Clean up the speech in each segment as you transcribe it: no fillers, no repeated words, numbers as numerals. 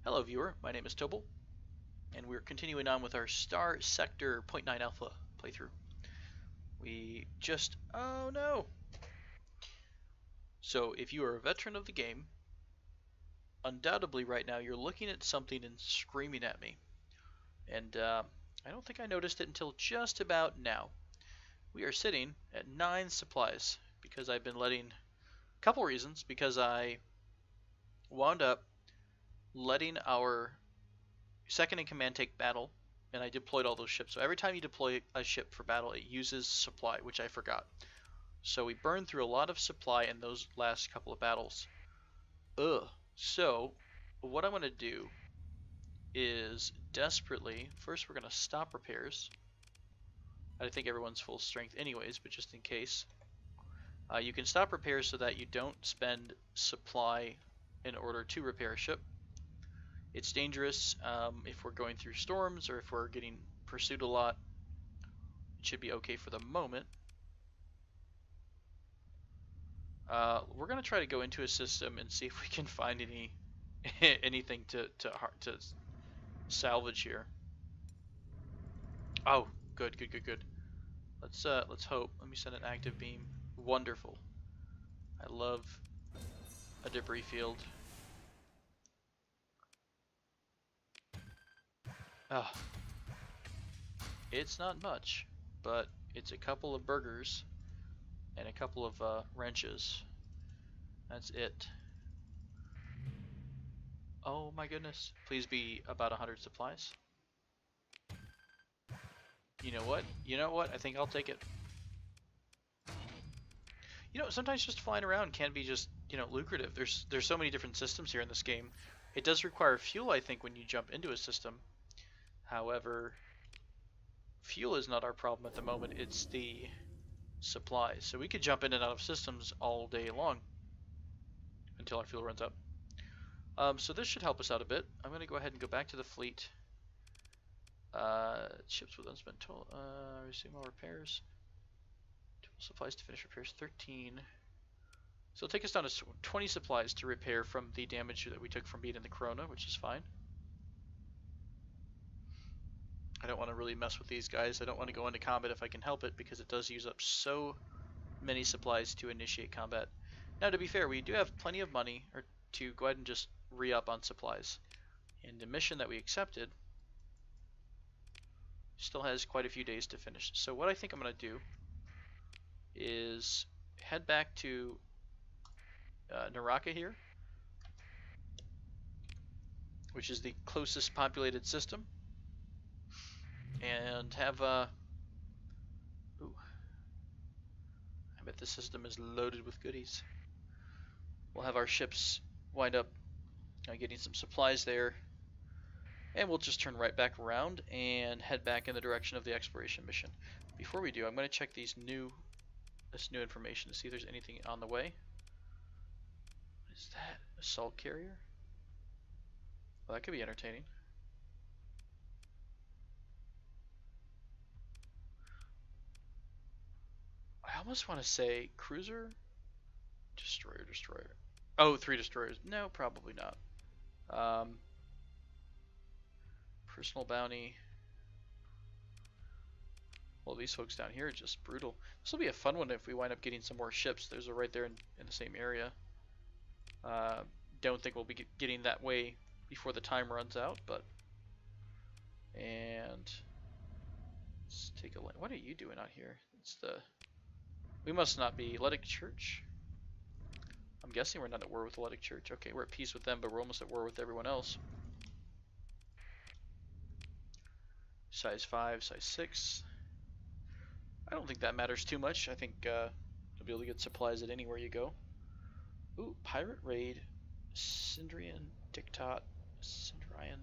Hello viewer, my name is Tobal, and we're continuing on with our Starsector 0.9 alpha playthrough. Oh no! So if you are a veteran of the game, undoubtedly right now you're looking at something and screaming at me. And I don't think I noticed it until just about now. We are sitting at 9 supplies because I've been letting, a couple reasons, because I wound up letting our second in command take battle, and I deployed all those ships. So every time you deploy a ship for battle, it uses supply, which I forgot. So we burned through a lot of supply in those last couple of battles. Ugh. So what I'm going to do is desperately, first we're going to stop repairs. I think everyone's full strength anyways, but just in case. You can stop repairs so that you don't spend supply in order to repair a ship. It's dangerous if we're going through storms or if we're getting pursued a lot. It should be okay for the moment. We're gonna try to go into a system and see if we can find anything to salvage here. Oh, good. Let's hope. Let me send an active beam. Wonderful. I love a debris field. Oh, it's not much, but it's a couple of burgers and a couple of wrenches. That's it. Oh my goodness. Please be about 100 supplies. You know what? You know what? I think I'll take it. You know, sometimes just flying around can be just, lucrative. There's so many different systems here in this game. It does require fuel, I think, when you jump into a system. However, fuel is not our problem at the moment. It's the supplies. So we could jump in and out of systems all day long until our fuel runs out. So this should help us out a bit. I'm going to go ahead and go back to the fleet. Ships with unspent total. Resume all repairs. Total supplies to finish repairs 13. So it'll take us down to 20 supplies to repair from the damage that we took from being in the Corona, which is fine. I don't want to really mess with these guys. I don't want to go into combat if I can help it, because it does use up so many supplies to initiate combat. Now, to be fair, we do have plenty of money to go ahead and just re-up on supplies. And the mission that we accepted still has quite a few days to finish. So what I think I'm going to do is head back to v.9a here, which is the closest populated system, and have ooh, I bet the system is loaded with goodies. We'll have our ships wind up getting some supplies there, and we'll just turn right back around and head back in the direction of the exploration mission. Before we do, I'm going to check this new information to see if there's anything on the way. What is that? Assault carrier? Well, that could be entertaining. I almost want to say cruiser, destroyer. Oh, 3 destroyers. No, probably not. Personal bounty. Well, these folks down here are just brutal. This will be a fun one if we wind up getting some more ships. There's a right there in the same area. Don't think we'll be getting that way before the time runs out, but... And... Let's take a look. What are you doing out here? It's the... We must not be Athletic Church. I'm guessing we're not at war with Athletic Church. Okay, we're at peace with them, but we're almost at war with everyone else. Size 5, size 6. I don't think that matters too much. I think you'll be able to get supplies at anywhere you go. Ooh, Pirate Raid. Syndrian, Dictat, Syndrian.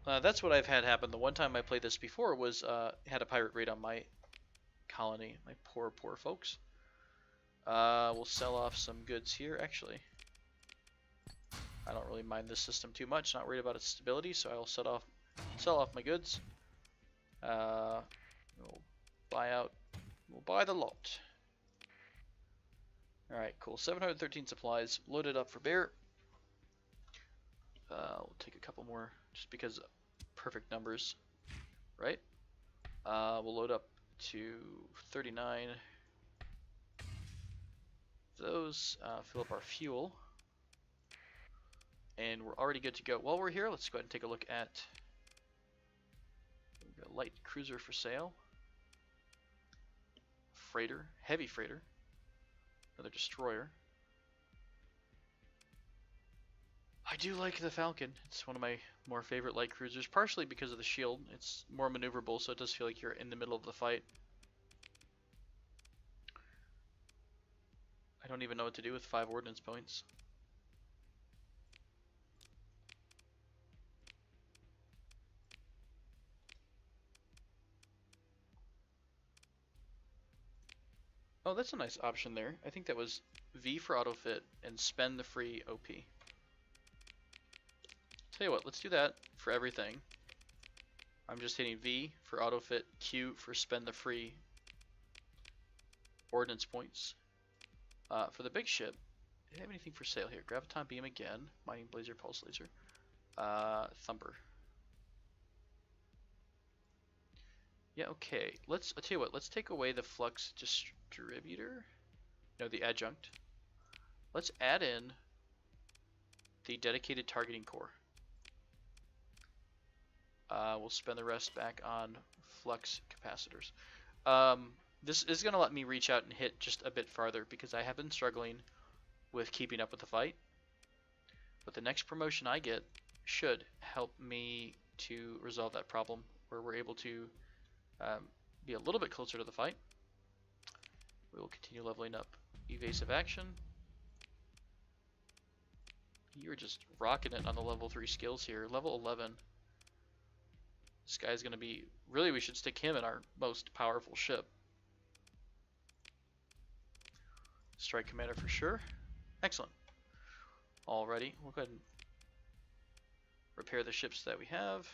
That's what I've had happen. The one time I played this before was had a pirate raid on my colony. My poor folks. We'll sell off some goods here, actually. I don't really mind this system too much. Not worried about its stability, so I'll sell off my goods. We'll buy the lot. Alright, cool. 713 supplies loaded up for bear. take a couple more just because perfect numbers, right? We'll load up to 39. Those fill up our fuel, and we're already good to go. While we're here, let's go ahead and take a look at a light cruiser for sale, freighter, heavy freighter, another destroyer. I do like the Falcon. It's one of my more favorite light cruisers, partially because of the shield. It's more maneuverable, so it does feel like you're in the middle of the fight. I don't even know what to do with 5 ordnance points. Oh, that's a nice option there. I think that was V for autofit and spend the free OP. Tell you what, let's do that for everything. I'm just hitting V for autofit, Q for spend the free ordnance points. For the big ship, do they have anything for sale here? Graviton beam again, mining blazer, pulse laser, thumper. Yeah, okay. I'll tell you what, let's take away the flux distributor. No, the adjunct. Let's add in the dedicated targeting core. We'll spend the rest back on flux capacitors. This is going to let me reach out and hit just a bit farther because I have been struggling with keeping up with the fight. But the next promotion I get should help me to resolve that problem where we're able to be a little bit closer to the fight. We will continue leveling up evasive action. You're just rocking it on the level 3 skills here. Level 11. This guy's going to be... Really, we should stick him in our most powerful ship. Strike Commander for sure. Excellent. Alrighty, we'll go ahead and repair the ships that we have.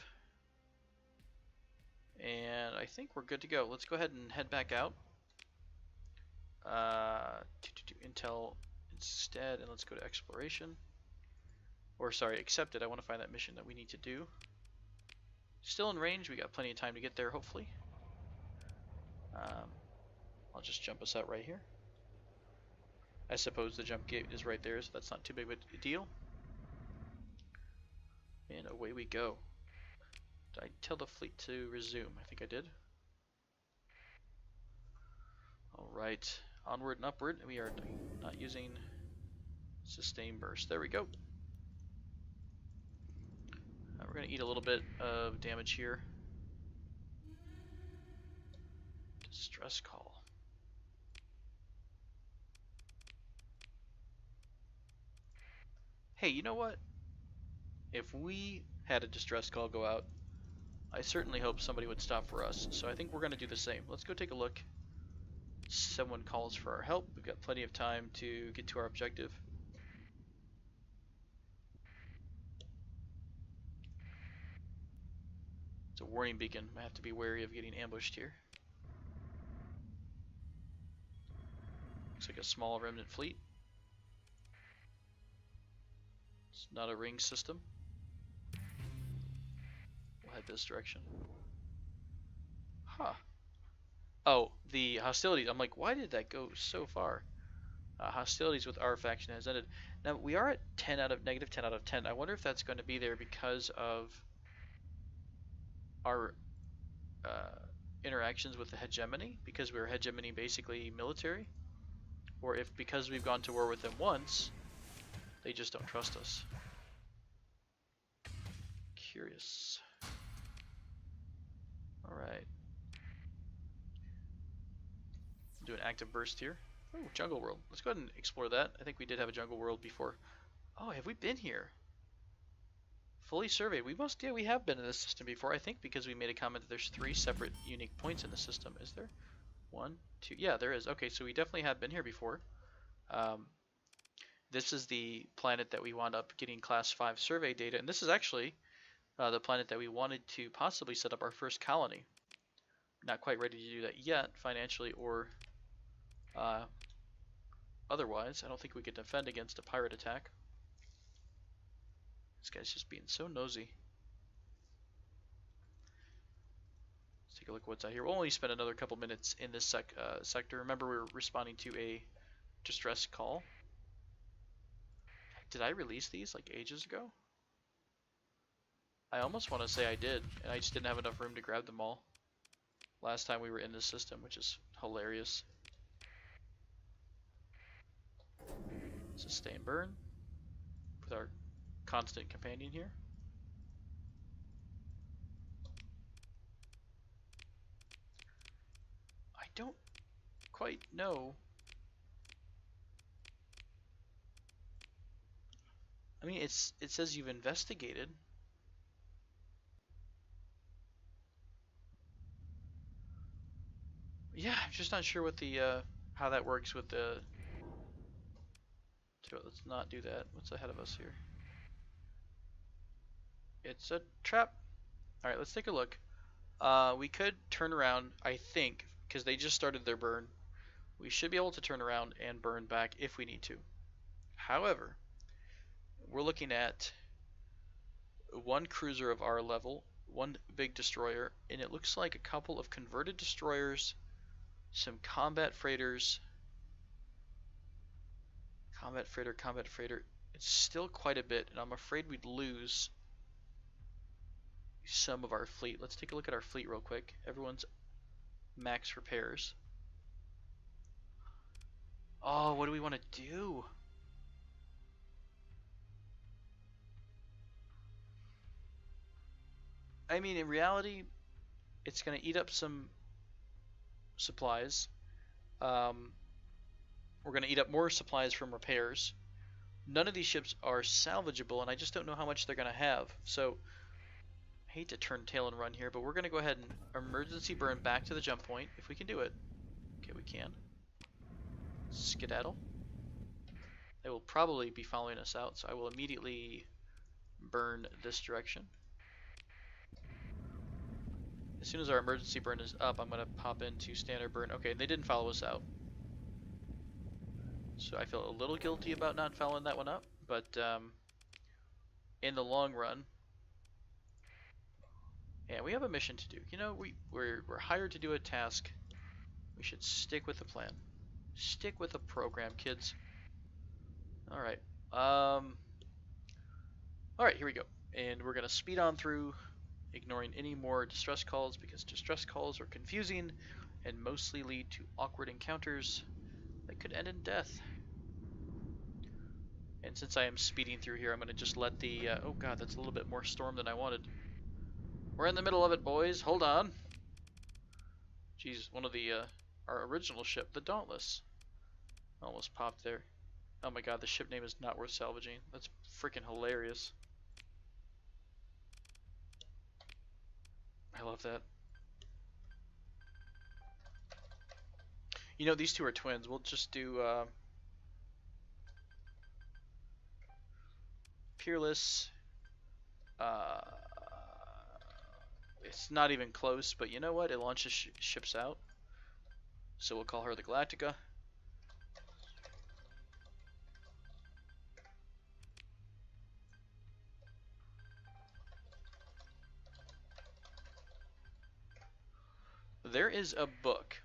And I think we're good to go. Let's go ahead and head back out. To Intel instead, and let's go to exploration. Or sorry, accepted. I want to find that mission that we need to do. Still in range. We got plenty of time to get there, hopefully. I'll just jump us out right here. I suppose the jump gate is right there, so that's not too big of a deal. And away we go. Did I tell the fleet to resume? I think I did. Alright, onward and upward. We are not using sustain burst. There we go. We're going to eat a little bit of damage here. Distress call. Hey, you know what? If we had a distress call go out, I certainly hope somebody would stop for us. So I think we're going to do the same. Let's go take a look. Someone calls for our help. We've got plenty of time to get to our objective. It's a warning beacon. I have to be wary of getting ambushed here. Looks like a small remnant fleet. It's not a ring system. We'll head this direction. Huh. Oh, the hostilities. I'm like, why did that go so far? Hostilities with our faction has ended. Now, we are at negative 10 out of 10. I wonder if that's going to be there because of our interactions with the hegemony, because we're hegemony basically military, or if because we've gone to war with them once, they just don't trust us. Curious. Alright. Do an active burst here. Oh, jungle world. Let's go ahead and explore that. I think we did have a jungle world before. Oh, have we been here? Fully surveyed. We must, yeah, we have been in this system before, I think, because we made a comment that there's 3 separate unique points in the system. Is there? 1, 2, yeah, there is. Okay, so we definitely have been here before. This is the planet that we wound up getting class 5 survey data, and this is actually the planet that we wanted to possibly set up our first colony. Not quite ready to do that yet, financially or otherwise. I don't think we could defend against a pirate attack. This guy's just being so nosy. Let's take a look what's out here. We'll only spend another couple minutes in this sector. Remember, we're responding to a distress call. Did I release these like ages ago? I almost want to say I did, and I just didn't have enough room to grab them all last time we were in this system, which is hilarious. Sustain burn with our constant companion here. I don't quite know. I mean, it says you've investigated. Yeah, I'm just not sure what the how that works with the. Let's not do that. What's ahead of us here? It's a trap. All right, let's take a look. We could turn around, I think, because they just started their burn. We should be able to turn around and burn back if we need to. However, we're looking at one cruiser of our level, one big destroyer, and it looks like a couple of converted destroyers, some combat freighters. Combat freighter. It's still quite a bit, and I'm afraid we'd lose some of our fleet. Let's take a look at our fleet real quick. Everyone's max repairs. Oh, what do we want to do? I mean, in reality, it's going to eat up some supplies. We're going to eat up more supplies from repairs. None of these ships are salvageable, and I just don't know how much they're going to have. So, I hate to turn tail and run here, but we're going to go ahead and emergency burn back to the jump point, if we can do it. Okay, we can. Skedaddle. They will probably be following us out, so I will immediately burn this direction. As soon as our emergency burn is up, I'm going to pop into standard burn. Okay, they didn't follow us out. So I feel a little guilty about not following that one up, but in the long run, yeah, we have a mission to do. You know, we're hired to do a task. We should stick with the plan. Stick with the program, kids. All right. All right, here we go. And we're going to speed on through, ignoring any more distress calls, because distress calls are confusing and mostly lead to awkward encounters that could end in death. And since I am speeding through here, I'm going to just let the... oh god, that's a little bit more storm than I wanted. We're in the middle of it, boys. Hold on. Jeez, one of the... our original ship, the Dauntless. Almost popped there. Oh my god, the ship name is not worth salvaging. That's freaking hilarious. I love that. You know, these two are twins. We'll just do... Peerless. It's not even close, but you know what? It launches ships out. So we'll call her the Galactica. There is a book.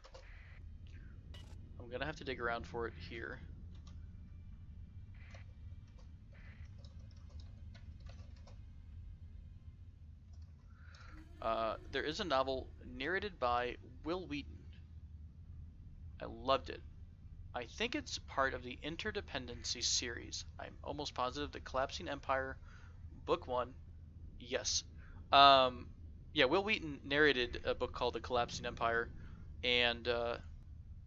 I'm gonna have to dig around for it here. There is a novel narrated by Will Wheaton. I loved it. I think it's part of the Interdependency series. I'm almost positive. The Collapsing Empire, Book 1. Yes. Yeah, Will Wheaton narrated a book called The Collapsing Empire, and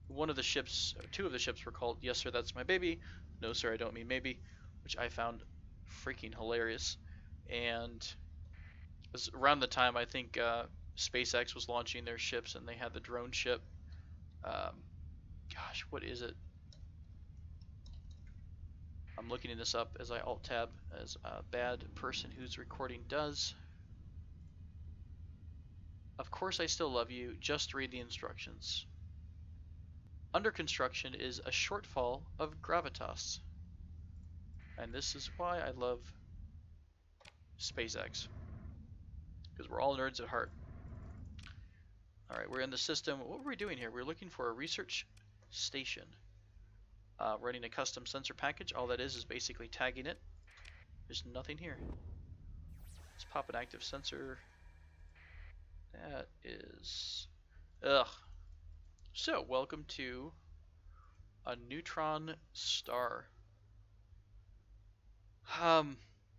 one of the ships, two of the ships were called Yes Sir, That's My Baby, No Sir, I Don't Mean Maybe, which I found freaking hilarious. And it was around the time I think SpaceX was launching their ships, and they had the drone ship. Gosh, what is it? I'm looking this up as I alt-tab, as a bad person who's recording does. Of course I still love you, just read the instructions. Under construction is a shortfall of gravitas. And this is why I love SpaceX, because we're all nerds at heart. All right, we're in the system. What were we doing here? We're looking for a research station. Running a custom sensor package. All that is basically tagging it. There's nothing here. Let's pop an active sensor. That is... Ugh. So, welcome to a neutron star.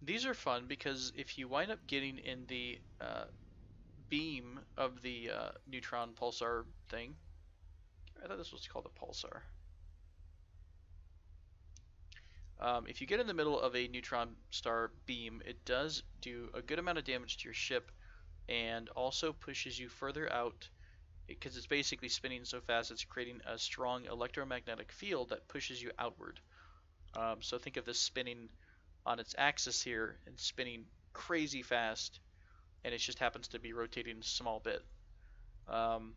These are fun because if you wind up getting in the beam of the neutron pulsar thing, I thought this was called a pulsar. If you get in the middle of a neutron star beam, it does do a good amount of damage to your ship and also pushes you further out because it's basically spinning so fast it's creating a strong electromagnetic field that pushes you outward. So think of this spinning on its axis here and spinning crazy fast, and it just happens to be rotating a small bit. Well,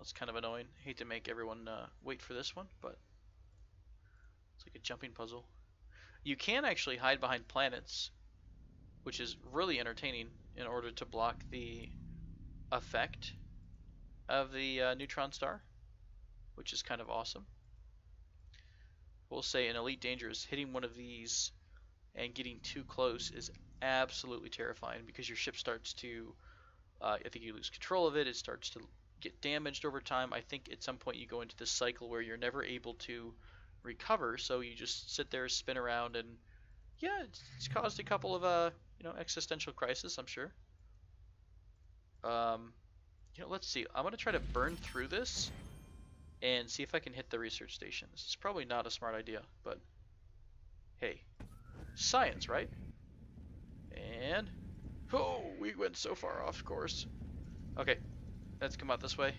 it's kind of annoying. I hate to make everyone wait for this one, but it's like a jumping puzzle. You can actually hide behind planets, which is really entertaining in order to block the effect of the neutron star, which is kind of awesome. We'll say in Elite Dangerous, hitting one of these and getting too close is absolutely terrifying because your ship starts to, I think you lose control of it, it starts to get damaged over time. I think at some point you go into this cycle where you're never able to recover, so you just sit there, spin around, and yeah, it's caused a couple of existential crisis, I'm sure. Let's see. I'm gonna try to burn through this and see if I can hit the research station. This is probably not a smart idea, but hey, science, right? And oh, we went so far off course. Okay, let's come out this way.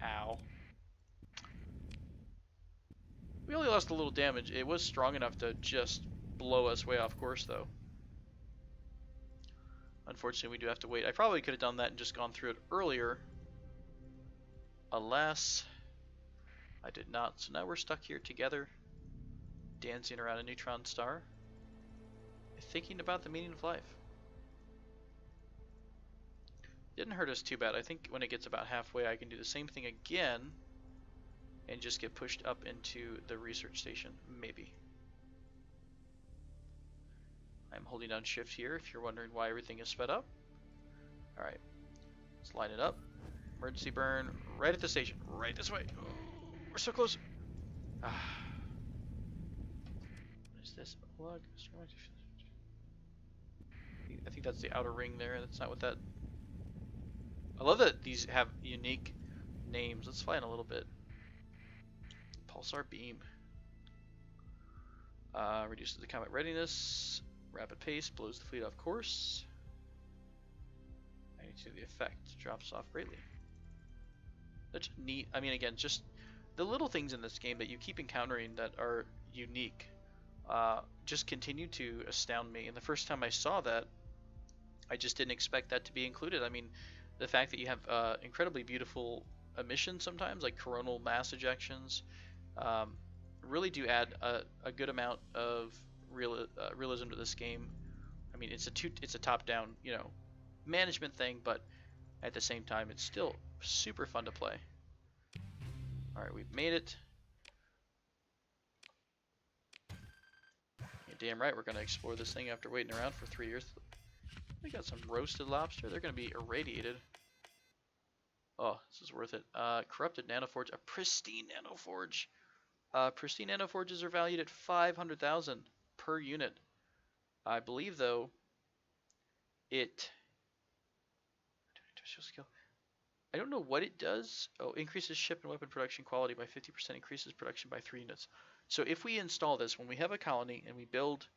Ow. We only lost a little damage. It was strong enough to just blow us way off course, though. Unfortunately, we do have to wait. I probably could have done that and just gone through it earlier. Alas, I did not. So now we're stuck here together, dancing around a neutron star, thinking about the meaning of life. Didn't hurt us too bad. I think when it gets about halfway, I can do the same thing again and just get pushed up into the research station, maybe. I'm holding down shift here if you're wondering why everything is sped up. Alright, let's line it up. Emergency burn right at the station, right this way. Oh, we're so close. What is this? Log. I think that's the outer ring there. That's not what that... I love that these have unique names. Let's fly in a little bit. Pulsar beam. Reduces the combat readiness. Rapid pace blows the fleet off course. Magnitude of the effect drops off greatly. That's neat. I mean, again, just the little things in this game that you keep encountering that are unique just continue to astound me. And the first time I saw that, I just didn't expect that to be included. I mean, the fact that you have incredibly beautiful emissions sometimes, like coronal mass ejections, really do add a good amount of realism to this game. I mean, it's a top-down, management thing, but at the same time, it's still super fun to play. All right, we've made it. You're damn right, we're gonna explore this thing after waiting around for 3 years. We got some roasted lobster. They're gonna be irradiated. Oh, this is worth it. Corrupted nanoforge, a pristine nanoforge. Pristine nanoforges are valued at 500,000 per unit. I believe, though, I don't know what it does. Oh, increases ship and weapon production quality by 50%, increases production by 3 units. So if we install this, when we have a colony and we build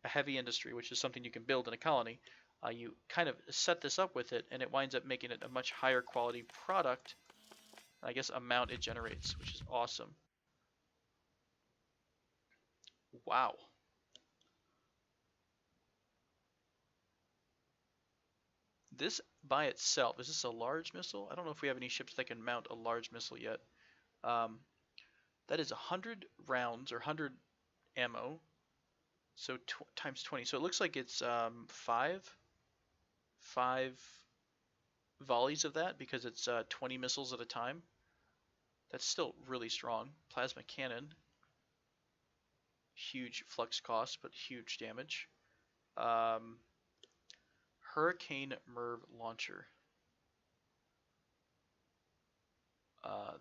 a heavy industry, which is something you can build in a colony, you kind of set this up with it, and it winds up making it a much higher quality product, I guess, amount it generates, which is awesome. Wow. This by itself, is this a large missile? I don't know if we have any ships that can mount a large missile yet. That is 100 rounds, or 100 ammo. So times 20. So it looks like it's five volleys of that because it's 20 missiles at a time. That's still really strong. Plasma cannon, huge flux cost, but huge damage. Um, Hurricane MIRV launcher.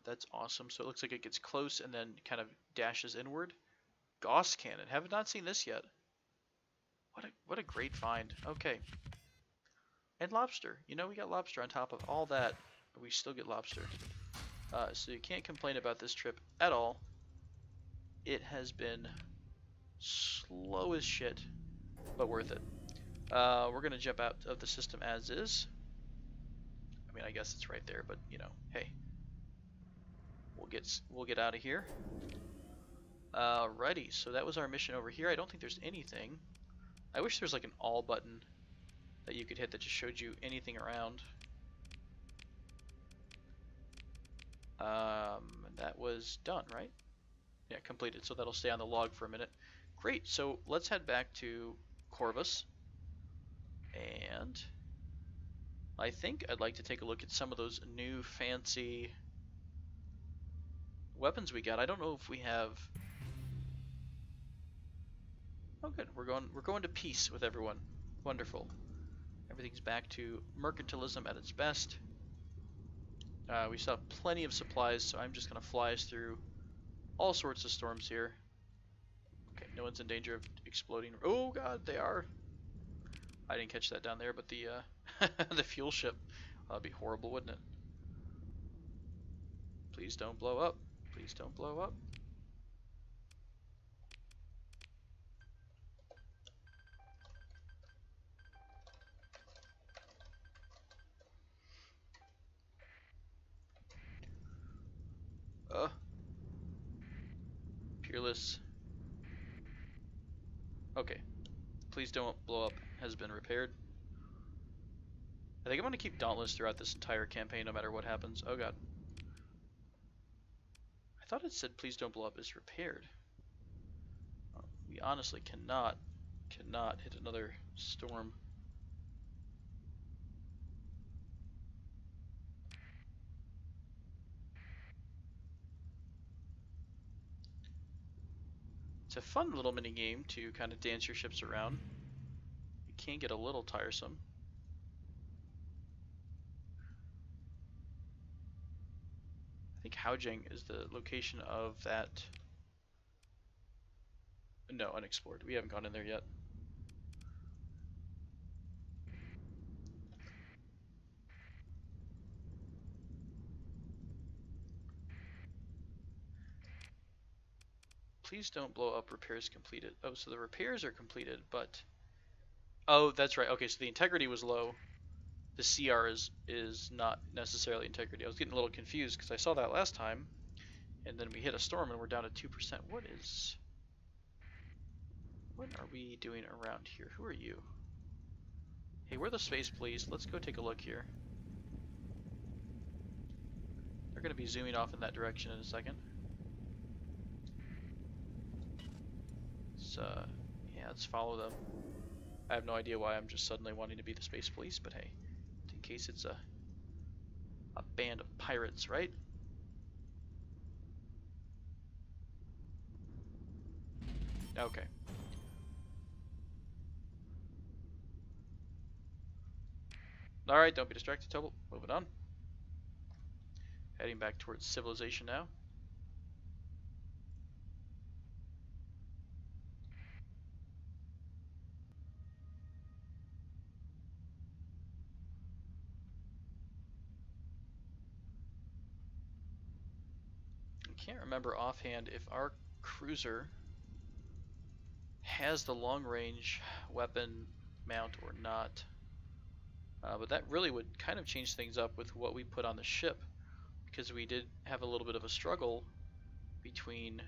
That's awesome. So it looks like it gets close and then kind of dashes inward. Gauss cannon. Have not seen this yet. What a great find. Okay. And lobster. You know, we got lobster on top of all that. We still get lobster. So you can't complain about this trip at all. It has been slow as shit, but worth it. We're gonna jump out of the system as is. I mean, I guess it's right there, but you know, hey, we'll get out of here. Alrighty, so that was our mission over here. I don't think there's anything. I wish there was like an all button that you could hit that just showed you anything around. That was done, right? Yeah, completed. So that'll stay on the log for a minute. Great. So let's head back to Corvus, and I think I'd like to take a look at some of those new fancy weapons we got. I don't know if we have. Oh, good. We're going to peace with everyone. Wonderful. Everything's back to mercantilism at its best. We still have plenty of supplies, so I'm just gonna fly us through all sorts of storms here. Okay, no one's in danger of exploding. Oh god, they are. I didn't catch that down there, but the the fuel ship. That'd be horrible, wouldn't it? Please don't blow up. Please don't blow up. Peerless. Okay. Please don't blow up. Has been repaired. I think I'm going to keep Dauntless throughout this entire campaign no matter what happens. Oh god. I thought it said please don't blow up is repaired. We honestly cannot hit another storm. It's a fun little mini game to kind of dance your ships around. It can get a little tiresome. I think Haojing is the location of that. No, unexplored. We haven't gone in there yet. Please don't blow up. Repairs completed. Oh, so the repairs are completed, but oh, that's right. Okay, so the integrity was low. The CR is not necessarily integrity. I was getting a little confused because I saw that last time, and then we hit a storm and we're down to 2%. What are we doing around here? Who are you? Hey, we're the space police. Let's go take a look here. They're going to be zooming off in that direction in a second. Yeah, let's follow them. I have no idea why I'm just suddenly wanting to be the space police, but hey, in case it's a band of pirates, right? Okay. Alright, don't be distracted, Tobel. Moving on. Heading back towards civilization now. I can't remember offhand if our cruiser has the long-range weapon mount or not. But that really would kind of change things up with what we put on the ship, because we did have a little bit of a struggle between,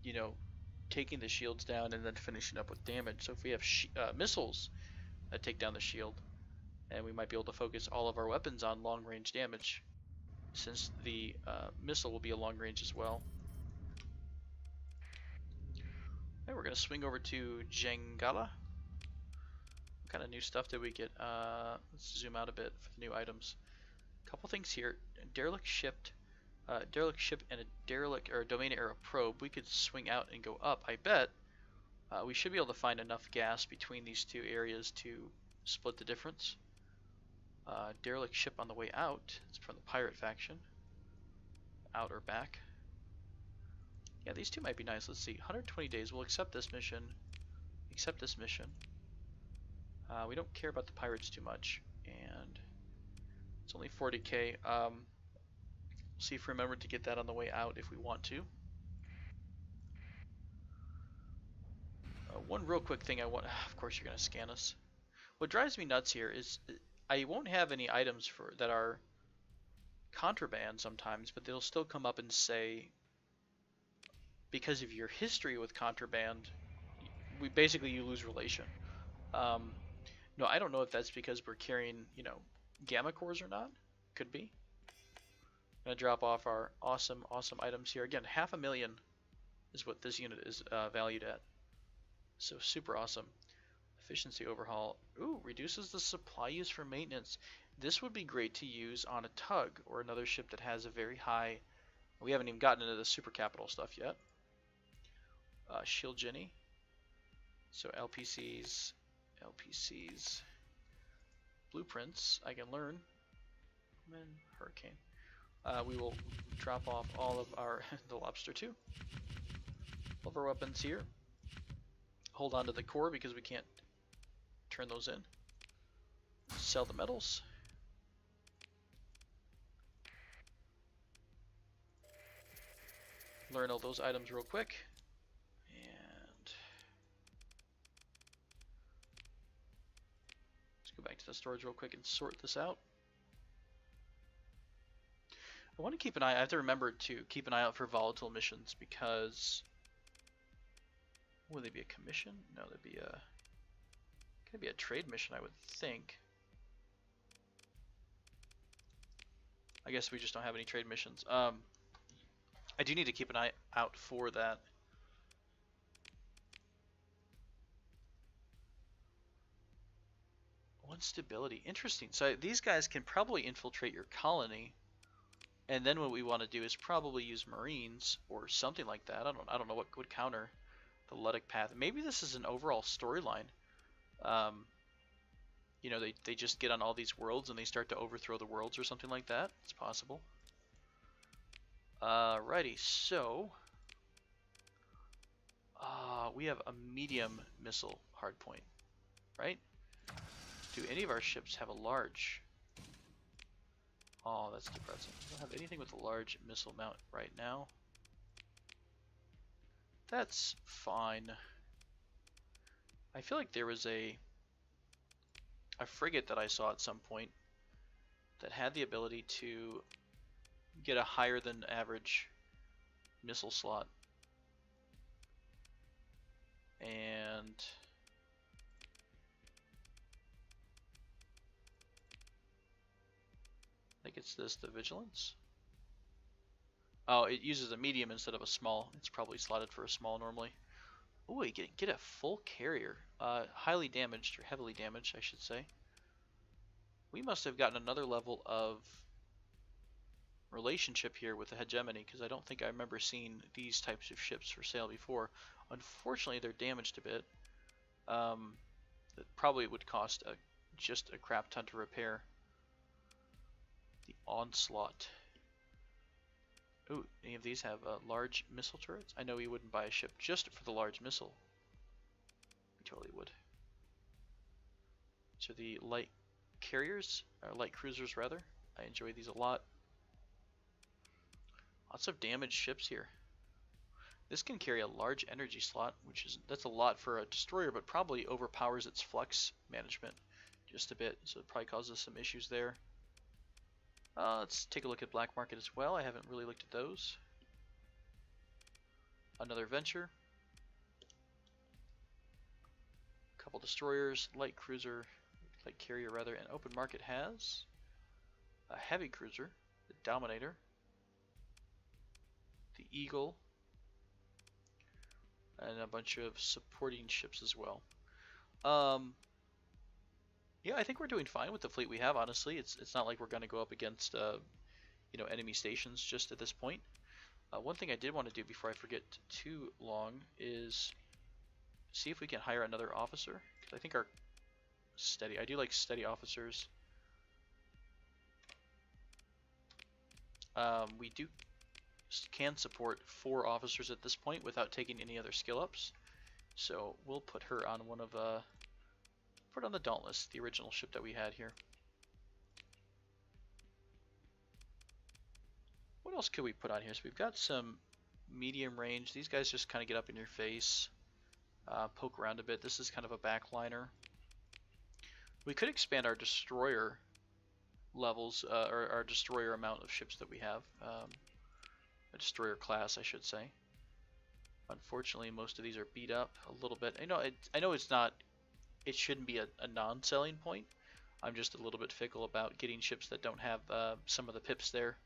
you know, taking the shields down and then finishing up with damage. So if we have missiles that take down the shield, and we might be able to focus all of our weapons on long-range damage, since the missile will be a long range as well. Alright, we're gonna swing over to Jengala. What kind of new stuff did we get? Let's zoom out a bit for the new items. A couple things here. Derelict ship and a derelict or a domain era probe. We could swing out and go up. I bet we should be able to find enough gas between these two areas to split the difference. Derelict ship on the way out. It's from the pirate faction. Out or back. Yeah, these two might be nice. Let's see. 120 days. We'll accept this mission. Accept this mission. We don't care about the pirates too much. And it's only 40k. See if we remember to get that on the way out if we want to. One real quick thing I want. Of course, you're going to scan us. What drives me nuts here is I won't have any items for that are contraband sometimes, but they'll still come up and say, because of your history with contraband, you lose relation. No, I don't know if that's because we're carrying, gamma cores or not. Could be. I'm gonna drop off our awesome items here. Again, 500,000 is what this unit is valued at. So super awesome. Efficiency overhaul. Ooh, reduces the supply use for maintenance. This would be great to use on a tug or another ship that has a very high. We haven't even gotten into the super capital stuff yet. Shield Jenny. So LPCs, blueprints. I can learn. And then Hurricane. We will drop off all of our the lobster too. All of our weapons here. Hold on to the core because we can't turn those in. Sell the metals. Learn all those items real quick. And let's go back to the storage real quick and sort this out. I want to keep an eye. I have to remember to keep an eye out for volatile missions because would they be a commission? No, that'd be a could be a trade mission, I would think. I guess we just don't have any trade missions. I do need to keep an eye out for that. One stability, interesting. So these guys can probably infiltrate your colony. And then what we want to do is probably use Marines or something like that. I don't know what would counter the Ludic path. Maybe this is an overall storyline. They just get on all these worlds and they start to overthrow the worlds or something like that. It's possible. Righty, so we have a medium missile hardpoint, right? Do any of our ships have a large? Oh, that's depressing. We don't have anything with a large missile mount right now. That's fine. I feel like there was a frigate that I saw at some point that had the ability to get a higher than average missile slot. And I think it's the Vigilance. Oh, it uses a medium instead of a small. It's probably slotted for a small normally. Oh, you get a full carrier. Highly damaged, or heavily damaged, I should say. We must have gotten another level of relationship here with the hegemony, because I don't think I remember seeing these types of ships for sale before. Unfortunately, they're damaged a bit. That probably would cost just a crap ton to repair. The Onslaught. Ooh, any of these have large missile turrets? I know you wouldn't buy a ship just for the large missile. You totally would. So the light carriers, or light cruisers rather. I enjoy these a lot. Lots of damaged ships here. This can carry a large energy slot, that's a lot for a destroyer, but probably overpowers its flux management just a bit, so it probably causes some issues there. Let's take a look at black market as well. I haven't really looked at those. Another venture. A couple destroyers, light carrier rather, and open market has a heavy cruiser, the Dominator, the Eagle, and a bunch of supporting ships as well. Um, yeah, I think we're doing fine with the fleet we have. Honestly, it's not like we're going to go up against enemy stations just at this point. One thing I did want to do before I forget too long is see if we can hire another officer. 'Cause I think our I do like steady officers. We can support 4 officers at this point without taking any other skill ups. So we'll put her on put on the Dauntless, the original ship that we had here. What else could we put on here? So we've got some medium range. These guys just kind of get up in your face, poke around a bit. This is kind of a backliner. We could expand our destroyer levels, or our destroyer amount of ships that we have. A destroyer class, I should say. Unfortunately, most of these are beat up a little bit. I know it's not, it shouldn't be a non-selling point. I'm just a little bit fickle about getting ships that don't have some of the pips there.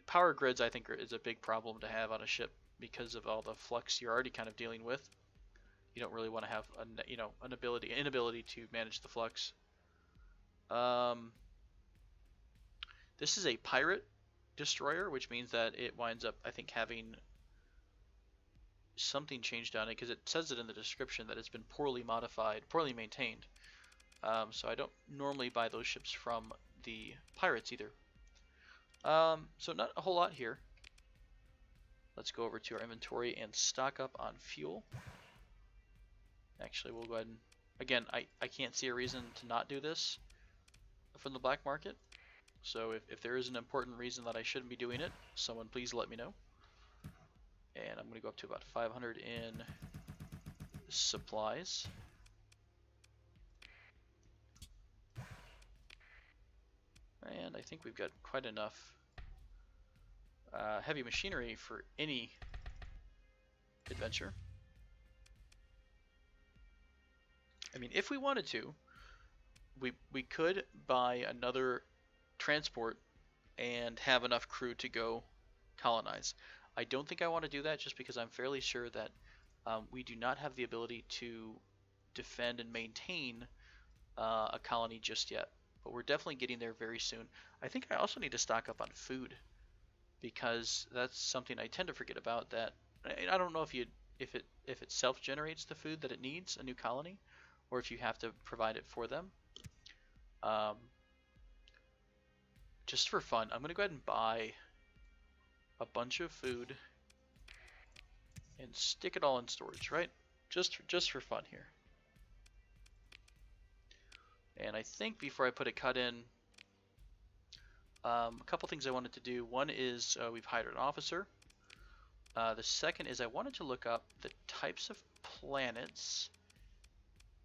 Power grids, I think, is a big problem to have on a ship because of all the flux you're already kind of dealing with. You don't really want to have an inability to manage the flux. This is a pirate destroyer, which means that it winds up, I think, having something changed on it because it says it in the description that it's been poorly modified, poorly maintained. So I don't normally buy those ships from the pirates either. So not a whole lot here. Let's go over to our inventory and stock up on fuel. Actually, we'll go ahead and, again, I can't see a reason to not do this from the black market. So if there is an important reason that I shouldn't be doing it, someone please let me know. And I'm going to go up to about 500 in supplies. And I think we've got quite enough heavy machinery for any adventure. I mean, if we wanted to, we could buy another transport and have enough crew to go colonize. I don't think I want to do that just because I'm fairly sure that we do not have the ability to defend and maintain a colony just yet. But we're definitely getting there very soon. I think I also need to stock up on food because that's something I tend to forget about. That I don't know if it self-generates the food that it needs, a new colony, or if you have to provide it for them. Just for fun, I'm gonna go ahead and buy a bunch of food and stick it all in storage, right? Just for fun here. And I think before I put a cut in, a couple things I wanted to do. One is we've hired an officer. The second is I wanted to look up the types of planets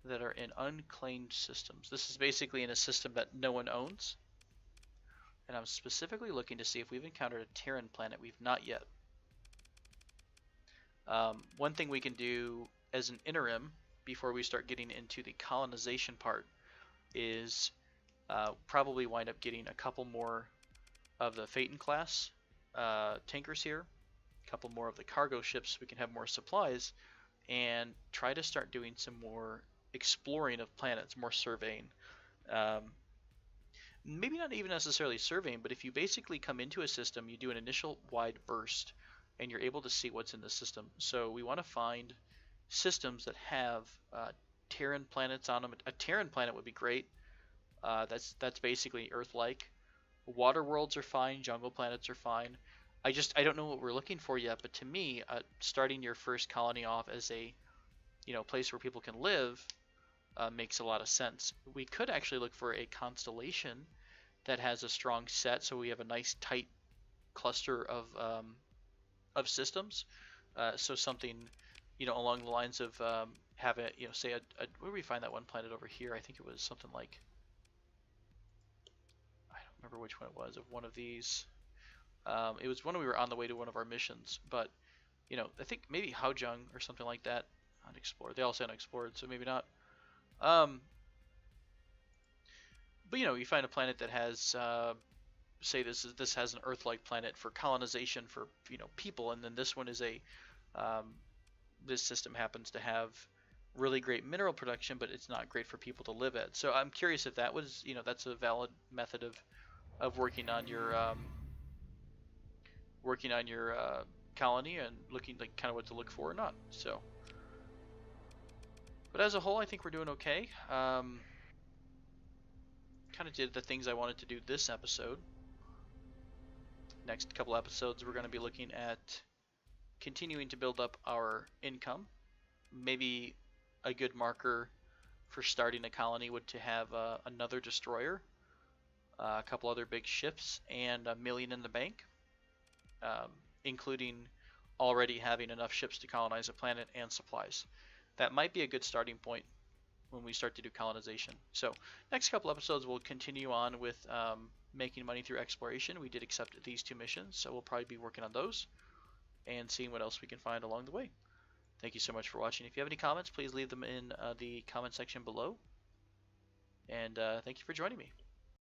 that are in unclaimed systems. This is basically in a system that no one owns. And I'm specifically looking to see if we've encountered a Terran planet we've not yet. One thing we can do as an interim before we start getting into the colonization part is probably wind up getting a couple more of the Phaeton class tankers here, a couple more of the cargo ships so we can have more supplies, and try to start doing some more exploring of planets, more surveying. Maybe not even necessarily surveying, but if you basically come into a system, you do an initial wide burst, and you're able to see what's in the system. So we want to find systems that have Terran planets on them. A Terran planet would be great. That's basically Earth-like. Water worlds are fine. Jungle planets are fine. I don't know what we're looking for yet. But to me, starting your first colony off as a place where people can live makes a lot of sense. We could actually look for a constellation that has a strong set, so we have a nice tight cluster of systems. So something along the lines of have a say where do we find that one planet over here? I think it was something like, I don't remember which one it was, of one of these. It was when we were on the way to one of our missions, but I think maybe Haojung or something like that. Unexplored. They all say unexplored, so maybe not. But you find a planet that has say this has an Earth-like planet for colonization for people, and then this one is a this system happens to have really great mineral production, but it's not great for people to live at. So I'm curious if that was, that's a valid method of working on your colony and looking like kind of what to look for or not. So, but as a whole, I think we're doing okay. Kind of did the things I wanted to do this episode. Next couple episodes, we're going to be looking at continuing to build up our income. Maybe a good marker for starting a colony would to have another destroyer, a couple other big ships, and $1 million in the bank, including already having enough ships to colonize a planet and supplies. That might be a good starting point when we start to do colonization. So next couple episodes we'll continue on with making money through exploration. We did accept these 2 missions, so we'll probably be working on those and seeing what else we can find along the way. Thank you so much for watching. If you have any comments, please leave them in the comment section below. And thank you for joining me.